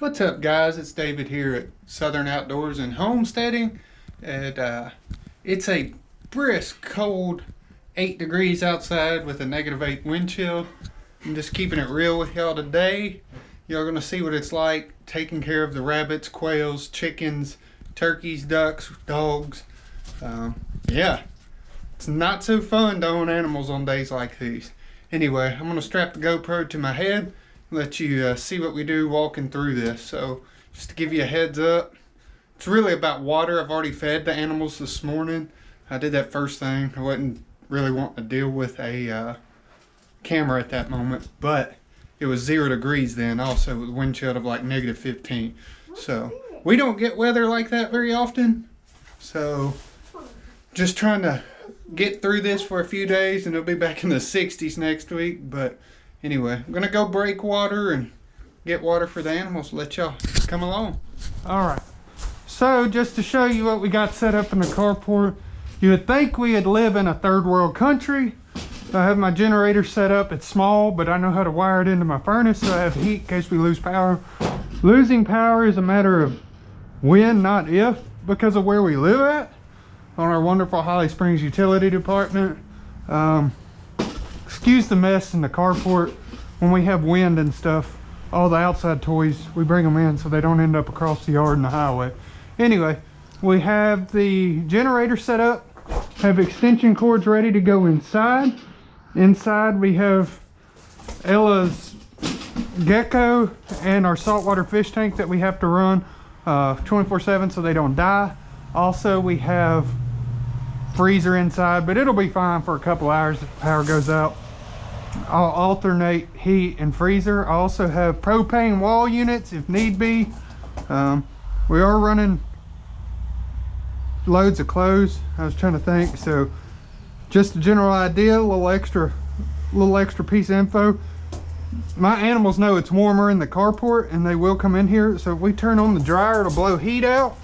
What's up, guys? It's David here at Southern Outdoors and Homesteading. It's a brisk, cold 8 degrees outside with a -8 wind chill. I'm just keeping it real with y'all today. Y'all gonna see what it's like taking care of the rabbits, quails, chickens, turkeys, ducks, dogs. Yeah, it's not so fun to own animals on days like these. Anyway, I'm gonna strap the GoPro to my head, let you see what we do walking through this. So just to give you a heads up, it's really about water. I've already fed the animals this morning. I did that first thing. I wasn't really wanting to deal with a camera at that moment, but it was 0 degrees then also with a wind chill of like -15. So we don't get weather like that very often. So just trying to get through this for a few days, and it'll be back in the 60s next week. But anyway, I'm gonna go break water and get water for the animals. Let y'all come along. All right, so just to show you what we got set up in the carport, you would think we'd live in a third world country. I have my generator set up. It's small, but I know how to wire it into my furnace, so I have heat in case we lose power. Losing power is a matter of when, not if, because of where we live at on our wonderful Holly Springs utility department. Excuse the mess in the carport. When we have wind and stuff, all the outside toys, we bring them in so they don't end up across the yard and the highway. Anyway, we have the generator set up, have extension cords ready to go inside. Inside we have Ella's gecko and our saltwater fish tank that we have to run 24/7 so they don't die. Also, we have freezer inside, but it'll be fine for a couple hours if the power goes out. I'll alternate heat and freezer. I also have propane wall units if need be. We are running loads of clothes. I was trying to think, so just a general idea, a little extra piece of info. My animals know it's warmer in the carport and they will come in here, so if we turn on the dryer, it'll blow heat out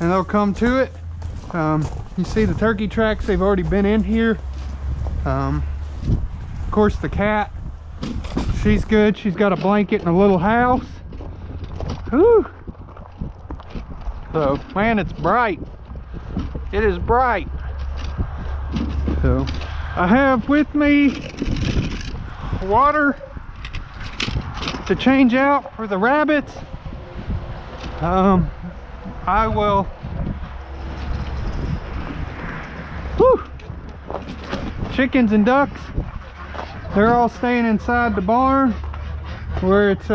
and they'll come to it. You see the turkey tracks, they've already been in here. Of course, the cat, she's good. She's got a blanket and a little house. Whew. So, man, it's bright. It is bright. So, I have with me water to change out for the rabbits. I will, whew, chickens and ducks, they're all staying inside the barn where it's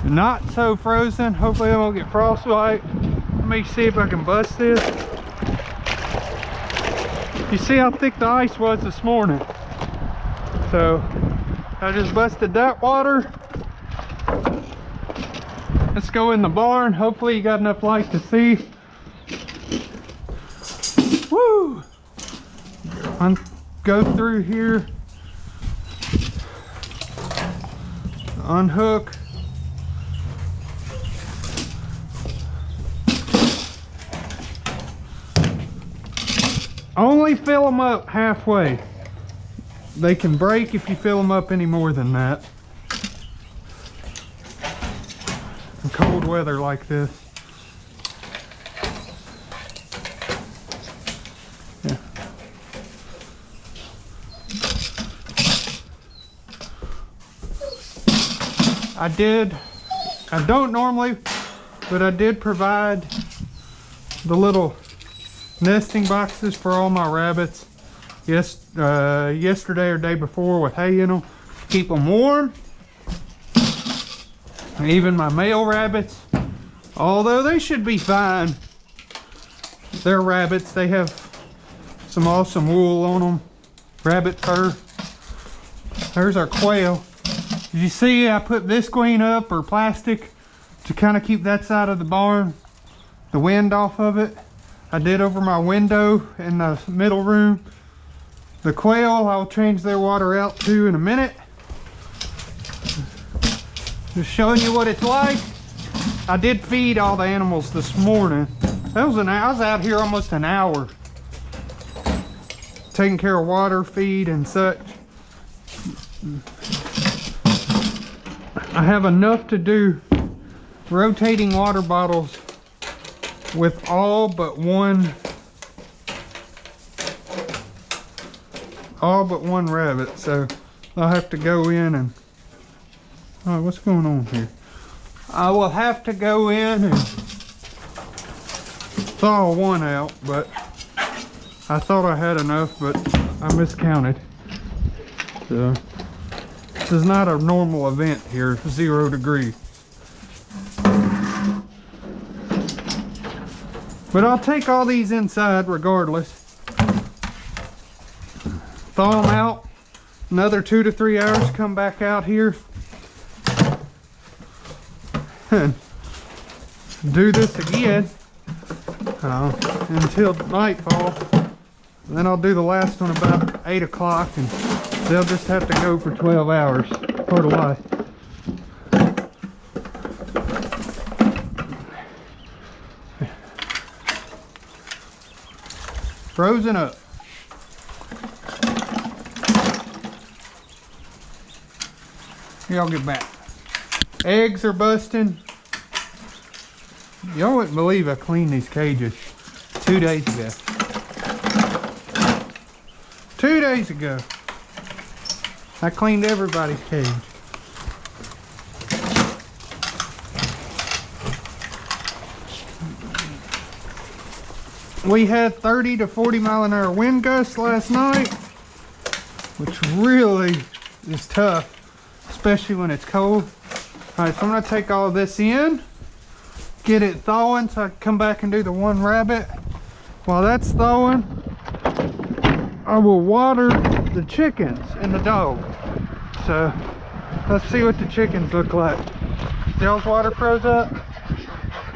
not so frozen. Hopefully they won't get frostbite. Let me see if I can bust this. You see how thick the ice was this morning. So I just busted that water. Let's go in the barn. Hopefully you got enough light to see. Woo! Go through here. Unhook. Only fill them up halfway. They can break if you fill them up any more than that. In cold weather like this. Yeah. I don't normally, but I did provide the little nesting boxes for all my rabbits. Yesterday or day before with hay in them, keep them warm. And even my male rabbits, although they should be fine, they're rabbits. They have some awesome wool on them, rabbit fur. There's our quail. Did you see I put visqueen up, or plastic, to kind of keep that side of the barn, the wind off of it? I did over my window in the middle room. The quail, I'll change their water out too in a minute. Just showing you what it's like. I did feed all the animals this morning. I was out here almost an hour taking care of water, feed, and such. I have enough to do rotating water bottles with all but one rabbit. So I'll have to go in and, oh, what's going on here? I will have to go in and thaw one out, but I thought I had enough, but I miscounted. So this is not a normal event here, 0 degrees. But I'll take all these inside regardless. Thaw them out, another 2 to 3 hours, come back out here and do this again until nightfall. Then I'll do the last one about 8 o'clock, and they'll just have to go for 12 hours, part of life. Frozen up. Here, I'll get back. Eggs are busting. Y'all wouldn't believe I cleaned these cages 2 days ago. 2 days ago, I cleaned everybody's cage. We had 30 to 40 mile an hour wind gusts last night, which really is tough, especially when it's cold. All right, so I'm gonna take all of this in, get it thawing so I can come back and do the one rabbit. While that's thawing, I will water the chickens and the dog. So let's see what the chickens look like. Y'all's water froze up?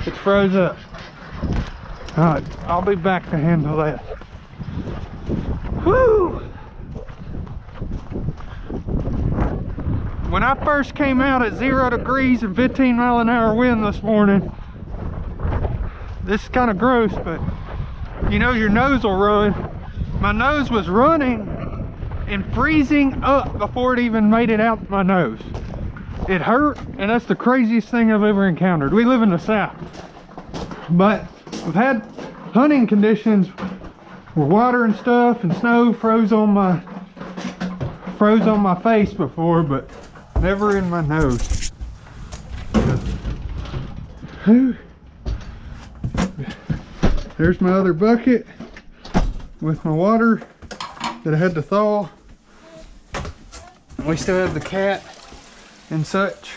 It's froze up. All right, I'll be back to handle that. Whew! When I first came out at 0 degrees and 15 mile an hour wind this morning, this is kind of gross, but you know your nose will run. My nose was running and freezing up before it even made it out my nose. It hurt, and that's the craziest thing I've ever encountered. We live in the South, but I've had hunting conditions where water and stuff and snow froze on my face before, but never in my nose. There's my other bucket with my water that I had to thaw. We still have the cat and such.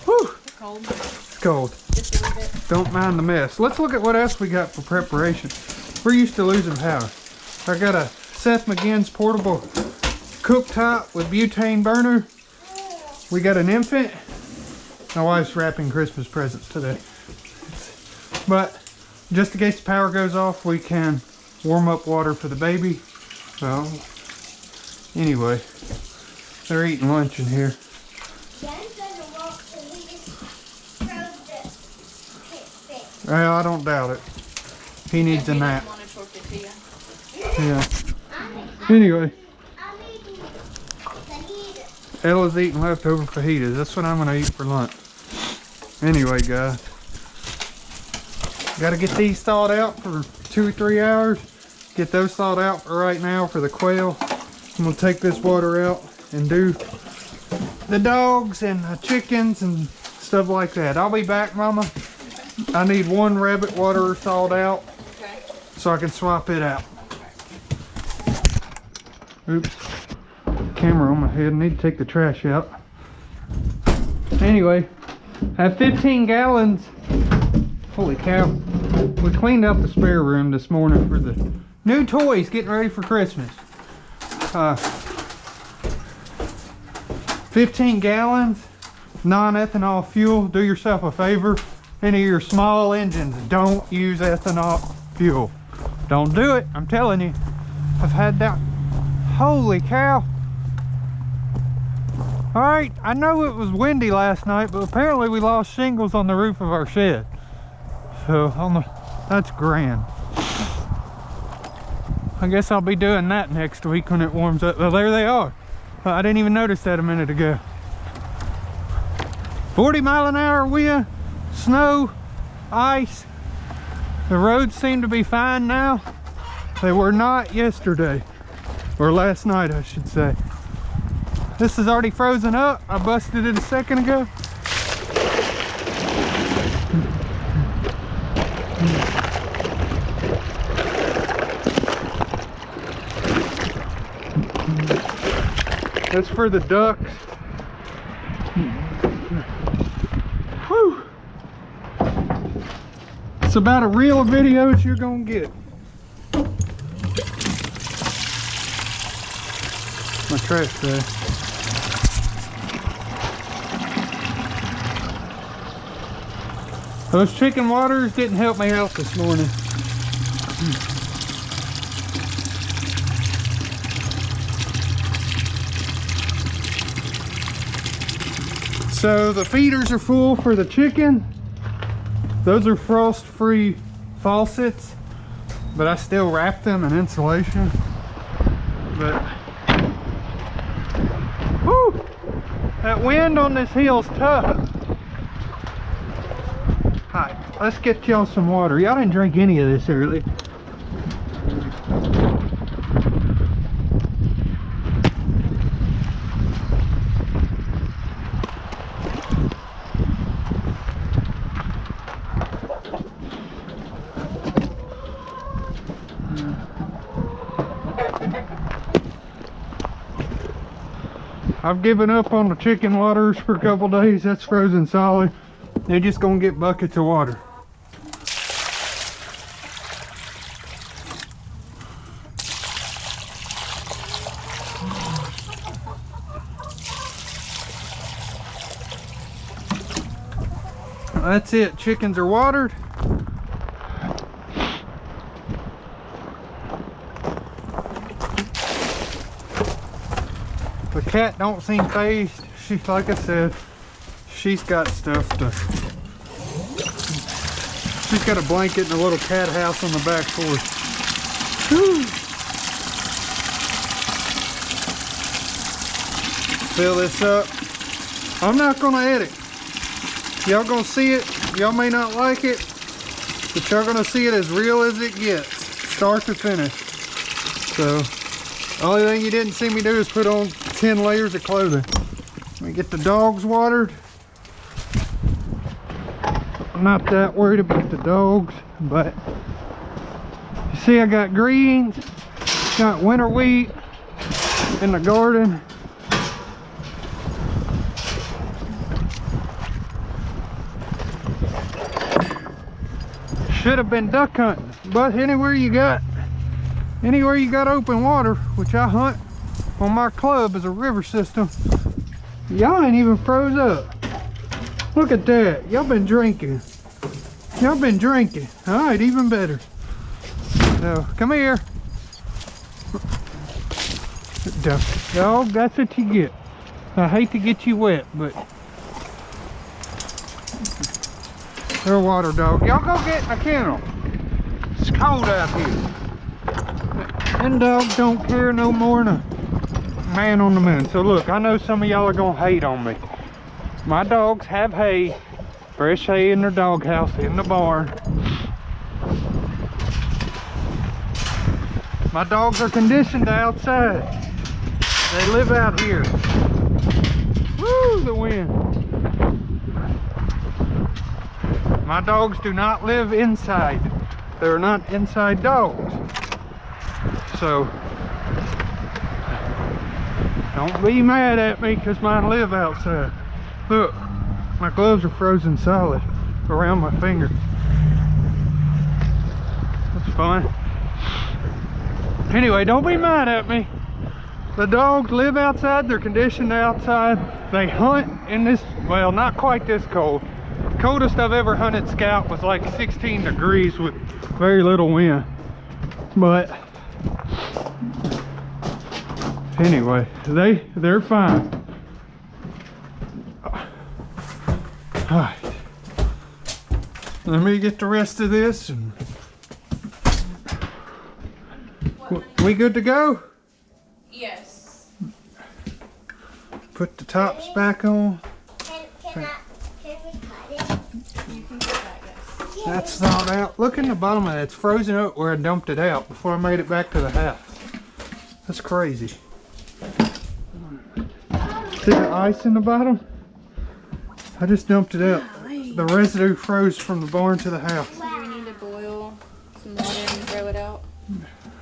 Whew. Cold. It's cold. Just a little bit. Don't mind the mess. Let's look at what else we got for preparation. We're used to losing power. I got a Seth McGinn's portable cooktop with butane burner. We got an infant. My wife's wrapping Christmas presents today. But just in case the power goes off, we can warm up water for the baby. So anyway, they're eating lunch in here. Well, I don't doubt it. He needs a nap. Yeah. Anyway, Ella's eating leftover fajitas. That's what I'm gonna eat for lunch. Anyway, guys, gotta get these thawed out for 2 or 3 hours. Get those thawed out for right now for the quail. I'm gonna take this water out and do the dogs and the chickens and stuff like that. I'll be back, Mama. I need one rabbit water thawed out, okay, so I can swap it out. Oops, camera on my head. I need to take the trash out. Anyway, I have 15 gallons. Holy cow. We cleaned out the spare room this morning for the new toys, getting ready for Christmas. 15 gallons, non-ethanol fuel. Do yourself a favor. Any of your small engines, don't use ethanol fuel. Don't do it, I'm telling you. I've had that. Holy cow. All right, I know it was windy last night, but apparently we lost shingles on the roof of our shed. So that's grand. I guess I'll be doing that next week when it warms up. Well, there they are. I didn't even notice that a minute ago. 40-mile-an-hour wind, snow, ice. The roads seem to be fine now. They were not yesterday, or last night I should say. This is already frozen up. I busted it a second ago. That's for the ducks. Whew. It's about a reel of videos you're gonna get. My trash bag. Those chicken waters didn't help me out this morning. So the feeders are full for the chicken. Those are frost-free faucets, but I still wrap them in insulation. But whew, that wind on this hill's tough. Alright, let's get y'all some water. Y'all didn't drink any of this earlier. I've given up on the chicken waters for a couple days. That's frozen solid. They're just gonna get buckets of water. That's it. Chickens are watered. The cat don't seem phased. She's, like I said, she's got stuff to... She's got a blanket and a little cat house on the back porch. Whew. Fill this up. I'm not gonna edit. Y'all gonna see it. Y'all may not like it, but y'all gonna see it as real as it gets, start to finish. So, only thing you didn't see me do is put on 10 layers of clothing. Let me get the dogs watered. I'm not that worried about the dogs, but you see I got greens, got winter wheat in the garden. Should have been duck hunting, but anywhere you got open water, which I hunt on my club as a river system, y'all ain't even froze up. Look at that. Y'all been drinking. Y'all been drinking. All right, even better. So, come here. Dog, that's what you get. I hate to get you wet, but they're a water dog. Y'all go get in a kennel. It's cold out here. Them dogs don't care no more than a man on the moon. So look, I know some of y'all are gonna hate on me. My dogs have hay, fresh hay in their dog house, in the barn. My dogs are conditioned to outside. They live out here. Woo, the wind. My dogs do not live inside. They're not inside dogs. So, don't be mad at me because mine live outside. Look, my gloves are frozen solid around my finger. That's fun. Anyway, don't be mad at me. The dogs live outside, they're conditioned outside. They hunt in this, well, not quite this cold. Coldest I've ever hunted scout was like 16 degrees with very little wind. But anyway, they're fine. Alright. Let me get the rest of this and we good to go? Yes. Put the tops back on. That's thawed out. Look in the bottom of it. It's frozen up where I dumped it out before I made it back to the house. That's crazy. See the ice in the bottom? I just dumped it out. The residue froze from the barn to the house. Do we need to boil some water and throw it out?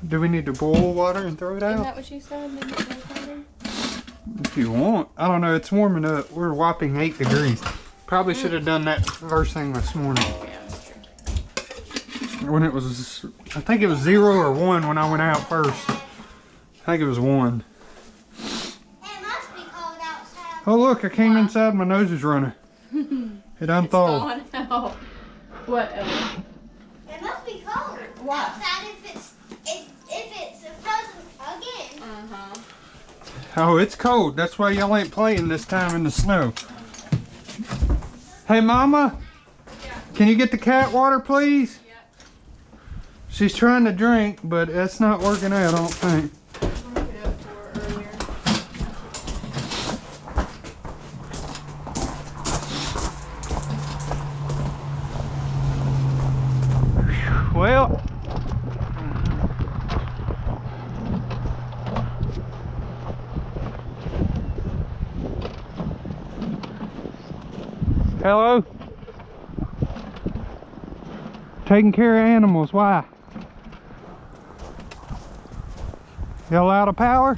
Do we need to boil water and throw it out? Isn't that what you said? Didn't it boil water? If you want. I don't know. It's warming up. We're whopping 8 degrees. Probably should have done that first thing this morning. Yeah, that's true. When it was, I think it was 0 or 1 when I went out first. I think it was 1. It must be cold outside. Oh look, I came inside, my nose is running. It unthawed. It's gone out. What, Ellen? It must be cold outside if it's frozen again. Uh-huh. Oh, it's cold. That's why y'all ain't playing this time in the snow. Hey, Mama, can you get the cat water, please? Yeah. She's trying to drink, but that's not working out, I don't think. I looked it up for her earlier. Well, hello? Taking care of animals, why? Y'all out of power?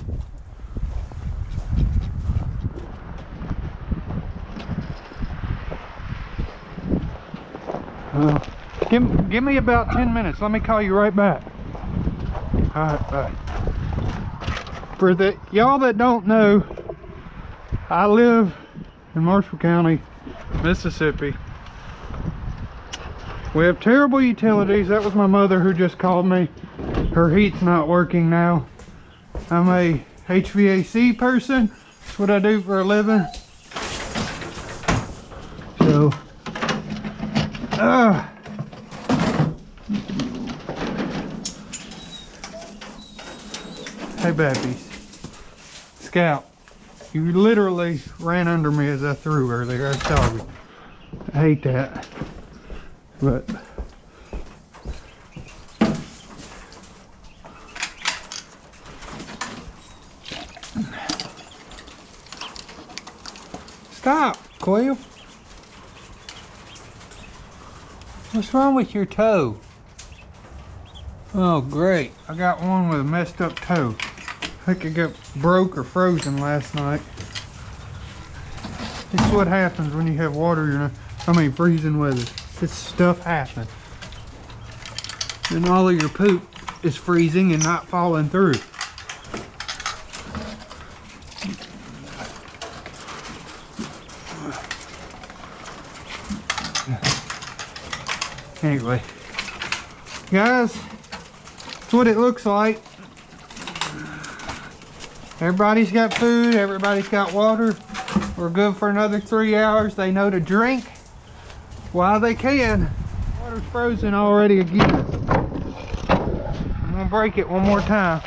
Give me about 10 minutes. Let me call you right back. Alright, bye. For the y'all that don't know, I live in Marshall County, Mississippi. We have terrible utilities. That was my mother who just called me. Her heat's not working now. I'm a HVAC person. That's what I do for a living. So, hey babbies. Scout, you literally ran under me as I threw earlier. I'm sorry. I hate that. But stop, Quill. What's wrong with your toe? Oh great, I got one with a messed up toe. I think it got broke or frozen last night. This is what happens when you have water, freezing weather. This stuff happens. And all of your poop is freezing and not falling through. Anyway, guys, that's what it looks like. Everybody's got food, everybody's got water. We're good for another 3 hours. They know to drink while they can. Water's frozen already again. I'm gonna break it one more time.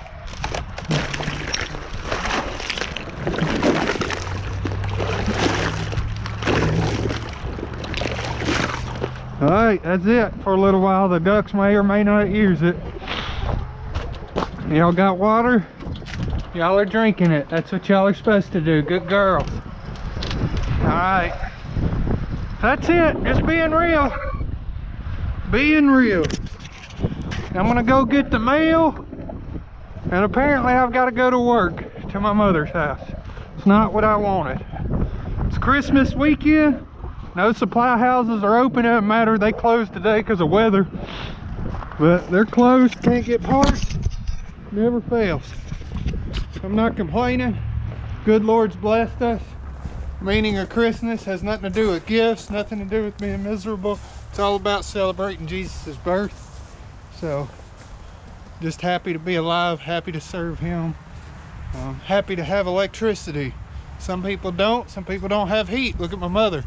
Alright, that's it for a little while. The ducks may or may not use it. Y'all got water? Y'all are drinking it. That's what y'all are supposed to do. Good girls. Alright. That's it. Just being real. Being real. I'm gonna go get the mail. And apparently I've got to go to work to my mother's house. It's not what I wanted. It's Christmas weekend. No supply houses are open. It doesn't matter. They closed today because of weather. But they're closed. Can't get parts. Never fails. I'm not complaining. Good Lord's blessed us. Meaning of Christmas has nothing to do with gifts, nothing to do with being miserable. It's all about celebrating Jesus' birth. So, just happy to be alive, happy to serve Him. Happy to have electricity. Some people don't have heat. Look at my mother.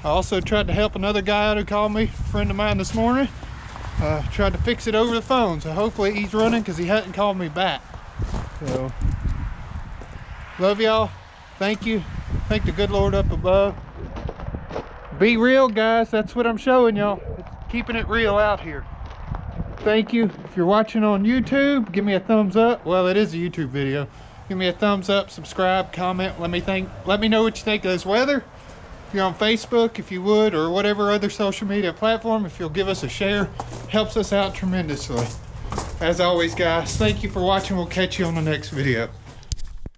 I also tried to help another guy out who called me, a friend of mine this morning. Tried to fix it over the phone, so hopefully he's running because he hadn't called me back. So, love y'all. Thank you. Thank the good Lord up above. Be real, guys. That's what I'm showing y'all. It's keeping it real out here. Thank you. If you're watching on YouTube, give me a thumbs up. Well, it is a YouTube video. Give me a thumbs up, subscribe, comment. Let me know what you think of this weather. If you're on Facebook, if you would, or whatever other social media platform, if you'll give us a share, helps us out tremendously. As always, guys, thank you for watching. We'll catch you on the next video.